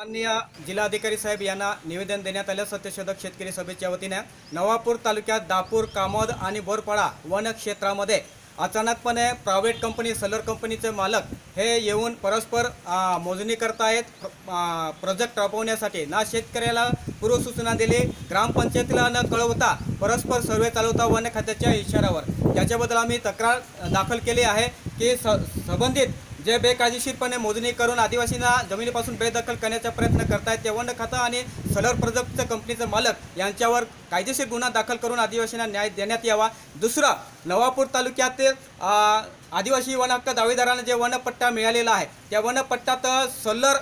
माननीय जिल्हाधिकारी साहेब यांना निवेदन देण्यात आलं सत्यशोधक शेतकरी सभेच्या वतीने नवापूर तालुक्यात दापूर कामोद आणि बोरपाडा वन क्षेत्रामध्ये अचानकपणे प्रायव्हेट कंपनी सलर कंपनीचे मालक हे येऊन परस्पर मोजणी करतायत प्रोजेक्ट राबवण्यासाठी ना शेतकऱ्याला पूर्वसूचना दिली, ग्रामपंचायतीला न कळवता परस्पर सर्वे चालवता वन खात्याच्या इशाऱ्यावर याच्याबद्दल आम्ही तक्रार दाखल केली आहे की संबंधित जे बेकायदेशीरपणे मोजणी करून आदिवासींना जमिनीपासून बेदखल करण्याचा प्रयत्न करतायत ते वन खातं आणि सलर प्रोजेक्टच्या कंपनीचे मालक यांच्यावर कायदेशीर गुन्हा दाखल करून आदिवासींना न्याय देण्यात यावा। दुसरं, नवापूर तालुक्यातील आदिवासी वन हक्क दावेदारांना जे वनपट्टा मिळालेला आहे त्या वनपट्ट्यात सलर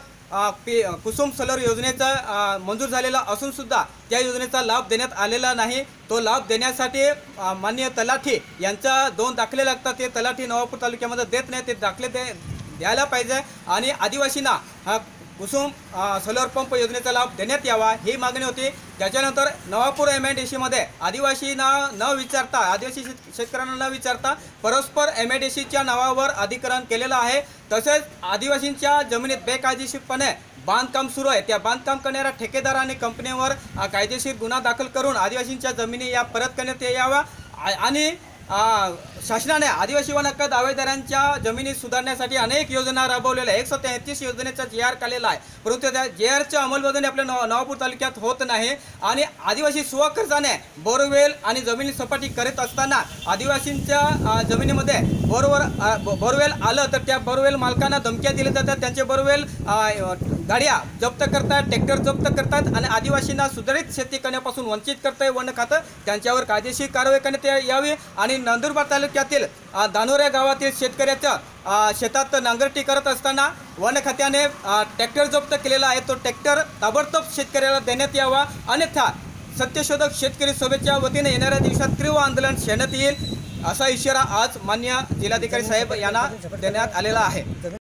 कुसुम सलर योजनेचा मंजूर झालेला असून सुद्धा त्या योजनेचा लाभ देण्यात आलेला नाही। तो लाभ देण्यासाठी माननीय तलाठी यांचा 2 दाखले लागतात, ते तलाठी नवापूर तालुक्यामध्ये देत नाही, ते दाखले द्यायला पाहिजे आणि आदिवासींना हा कुसुम सोलर पंप योजनेचा लाभ देण्यात यावा ही मागणी होती। त्याच्यानंतर नवापूर MIDC आदिवासींना न विचारता आदिवासी शेतकऱ्यांना न विचारता परस्पर MIDCच्या नावावर अधिग्रहण केलेलं आहे। तसेच आदिवासींच्या जमिनीत बेकायदेशीरपणे बांधकाम सुरू आहे, त्या बांधकाम करणाऱ्या ठेकेदार आणि कंपनीवर कायदेशीर गुन्हा दाखल करून आदिवासींच्या जमिनी या परत करण्यात यावा आणि शासनाने आदिवासी वन हक्क दावेदारांच्या जमिनी सुधारण्यासाठी अनेक योजना राबवलेल्या 133 योजनेचा GR काढलेला आहे, परंतु त्या GRच्या अंमलबजावणी आपल्या नवापूर तालुक्यात होत नाही आणि आदिवासी स्वखर्चाने बोरवेल आणि जमिनी सपाटी करत असताना आदिवासींच्या जमिनीमध्ये बोरवेल आलं तर त्या बोरवेल मालकांना धमक्या दिल्या जातात, त्यांचे बोरवेल गाड्या जप्त करतात, ट्रॅक्टर जप्त करतात आणि आदिवासींना सुधारित शेती करण्यापासून वंचित करते वन खातं। त्यांच्यावर कायदेशीर कारवाई करण्यात यावी आणि नंदुरबार तालुक्यातील दानोऱ्या गावातील शेतकऱ्याच्या शेतात नांगरटी करत असताना वन खात्याने ट्रॅक्टर जप्त केलेला आहे, तो ट्रॅक्टर ताबडतोब शेतकऱ्याला देण्यात यावा, अन्यथा सत्यशोधक शेतकरी सभेच्या वतीने येणाऱ्या दिवसात तीव्र आंदोलन छेडण्यात येईल असा इशारा आज माननीय जिल्हाधिकारी साहेब यांना देण्यात आलेला आहे।